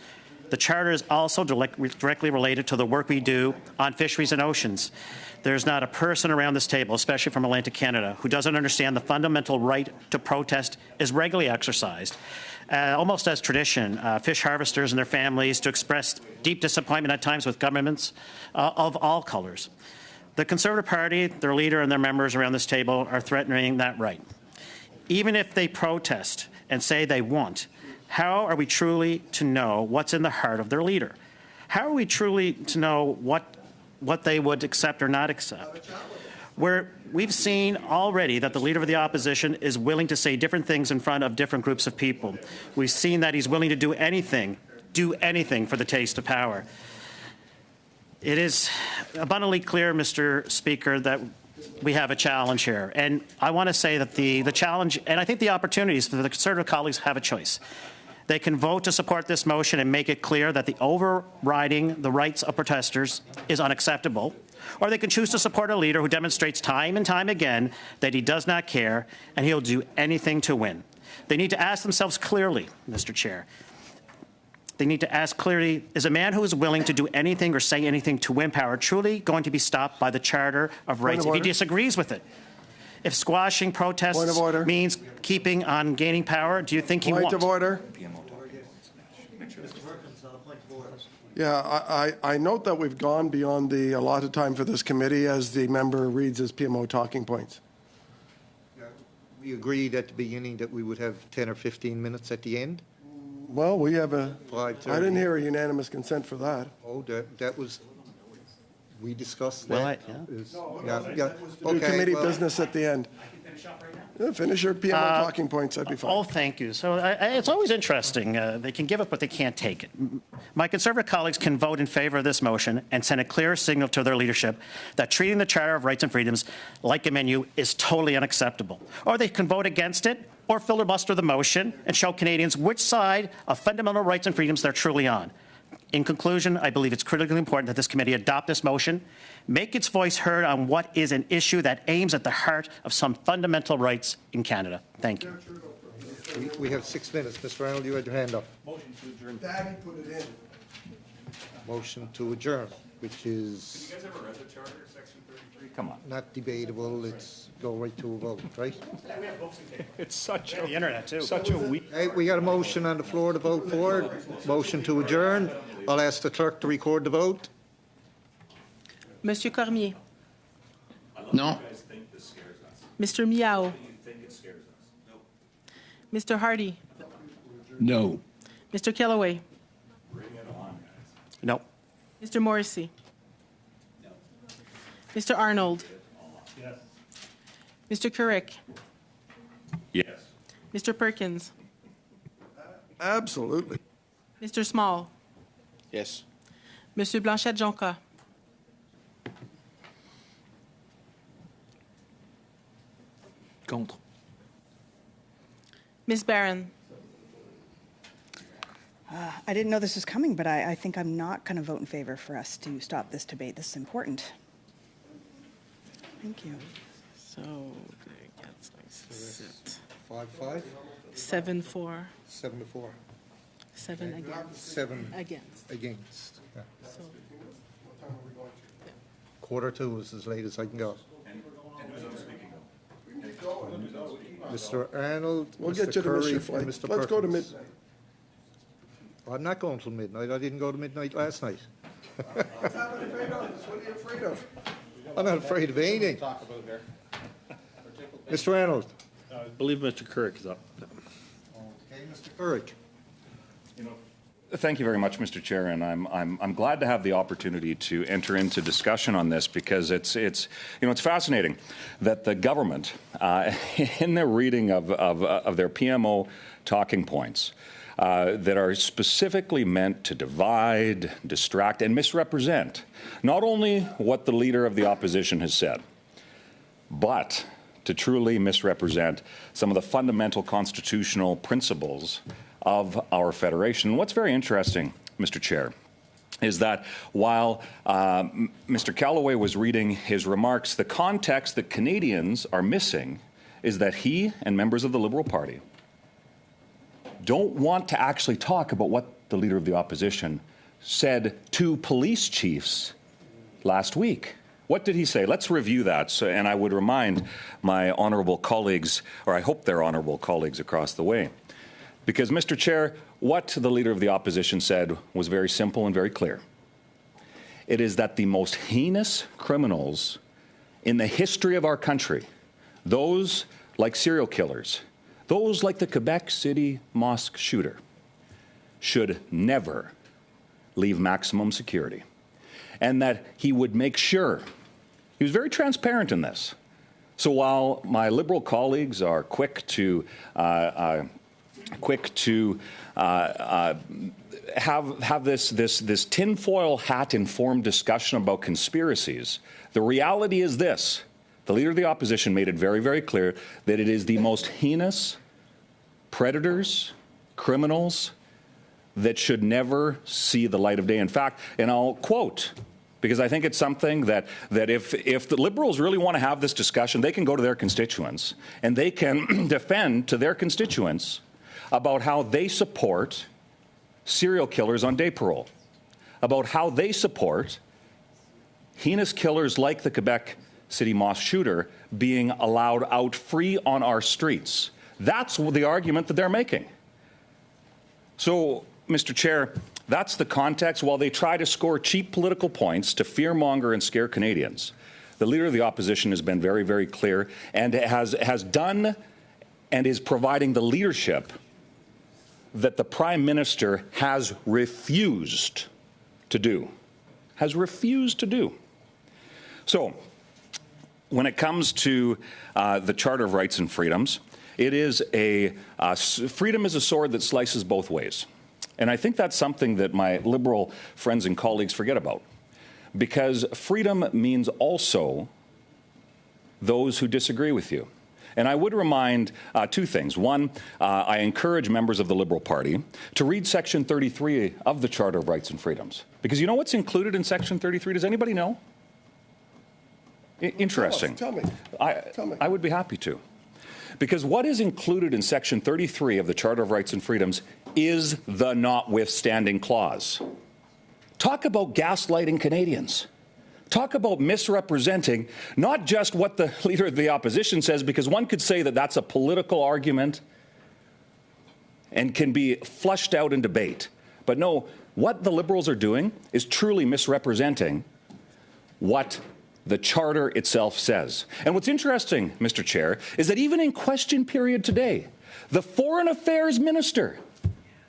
The Charter is also directly related to the work we do on fisheries and oceans. There's not a person around this table, especially from Atlantic Canada, who doesn't understand the fundamental right to protest is regularly exercised, almost as tradition, fish harvesters and their families to express deep disappointment at times with governments of all colors. The Conservative Party, their leader and their members around this table are threatening that right. Even if they protest and say they won't, how are we truly to know what's in the heart of their leader? How are we truly to know what they would accept or not accept? Where we've seen already that the leader of the opposition is willing to say different things in front of different groups of people. We've seen that he's willing to do anything for the taste of power. It is abundantly clear, Mr. Speaker, that we have a challenge here. And I want to say that the challenge, and I think the opportunities for the Conservative colleagues have a choice. They can vote to support this motion and make it clear that the overriding the rights of protesters is unacceptable, or they can choose to support a leader who demonstrates time and time again that he does not care and he'll do anything to win. They need to ask themselves clearly, Mr. Chair. They need to ask clearly, is a man who is willing to do anything or say anything to win power truly going to be stopped by the Charter of Rights if he disagrees with it? If squashing protests means keeping on gaining power, do you think he won't? Point of order. Yeah, I note that we've gone beyond the allotted time for this committee as the member reads his PMO talking points. We agreed at the beginning that we would have 10 or 15 minutes at the end. Well, we have a. 5:30. I didn't hear a unanimous consent for that. Oh, that was. We discussed Well, that. Do committee business at the end. Yeah, finish your PMO talking points. That'd be fine. Oh, thank you. So it's always interesting. They can give it, but they can't take it. My Conservative colleagues can vote in favour of this motion and send a clear signal to their leadership that treating the Charter of Rights and Freedoms like a menu is totally unacceptable. Or they can vote against it or filibuster the motion and show Canadians which side of fundamental rights and freedoms they're truly on. In conclusion, I believe it's critically important that this committee adopt this motion, make its voice heard on what is an issue that aims at the heart of some fundamental rights in Canada. Thank you. We have 6 minutes. Mr. Arnold, you had your hand up. Motion to adjourn. Daddy put it in. Motion to adjourn, which is. Have you guys ever read the Charter, Section 33? Come on. Not debatable. It's go right to a vote, right? It's such the internet too. Such a weak. Hey, we got a motion on the floor to vote for. Motion to adjourn. I'll ask the clerk to record the vote. Monsieur Cormier. Non. Mr. Miao. Mr. Hardy. No. Mr. Kellaway. No. Mr. Morrissey. Mr. Arnold. Yes. Mr. Carrick. Yes. Mr. Perkins. Absolutely. Mr. Small. Yes. Monsieur Blanchette-Jonca. Contre. Ms. Barron. I didn't know this was coming, but I think I'm not going to vote in favor for us to stop this debate. This is important. Thank you. So, that's 5-5. 7-4. 7-4. 7 against. 7 Against. against. Yeah. So, 1:45 is as late as I can go. Mr. Arnold, We'll Mr. get you the Curry, mission and flight. Mr. Let's go to Perkins. midnight. I'm not going till midnight. I didn't go to midnight last night. What are you afraid of? I'm not afraid of anything. Mr. Arnold. I believe Mr. Kirk is up. Okay, Mr. Currick. Thank you very much, Mr. Chair, and I'm glad to have the opportunity to enter into discussion on this because it's fascinating that the government, in their reading of their PMO talking points, that are specifically meant to divide, distract, and misrepresent not only what the leader of the opposition has said, but to truly misrepresent some of the fundamental constitutional principles of our federation. And what's very interesting, Mr. Chair, is that while Mr. Callaway was reading his remarks, the context that Canadians are missing is that he and members of the Liberal Party don't want to actually talk about what the Leader of the Opposition said to police chiefs last week. What did he say? Let's review that. So, and I would remind my honourable colleagues, or I hope they're honourable colleagues across the way, because, Mr. Chair, what the Leader of the Opposition said was very simple and very clear. It is that the most heinous criminals in the history of our country, those like serial killers, those like the Quebec City mosque shooter, should never leave maximum security. And that he would make sure, he was very transparent in this. So while my Liberal colleagues are quick to have this tinfoil hat informed discussion about conspiracies, the reality is this. The Leader of the Opposition made it very, very clear that it is the most heinous predators, criminals, that should never see the light of day. In fact, and I'll quote, because I think it's something that if the Liberals really want to have this discussion, they can go to their constituents and they can defend to their constituents about how they support serial killers on day parole, about how they support heinous killers like the Quebec City mosque shooter being allowed out free on our streets. That's the argument that they're making. So, Mr. Chair, that's the context. While they try to score cheap political points to fearmonger and scare Canadians, the Leader of the Opposition has been very, very clear and has done and is providing the leadership that the Prime Minister has refused to do. Has refused to do. So, when it comes to the Charter of Rights and Freedoms, it is freedom is a sword that slices both ways. And I think that's something that my Liberal friends and colleagues forget about. Because freedom means also those who disagree with you. And I would remind two things. One, I encourage members of the Liberal Party to read Section 33 of the Charter of Rights and Freedoms. Because you know what's included in Section 33? Does anybody know? Interesting. Tell me. I would be happy to. Because what is included in Section 33 of the Charter of Rights and Freedoms is the notwithstanding clause. Talk about gaslighting Canadians. Talk about misrepresenting not just what the Leader of the Opposition says, because one could say that that's a political argument and can be flushed out in debate. But no, what the Liberals are doing is truly misrepresenting what the Charter itself says. And what's interesting, Mr. Chair, is that even in question period today, the Foreign Affairs Minister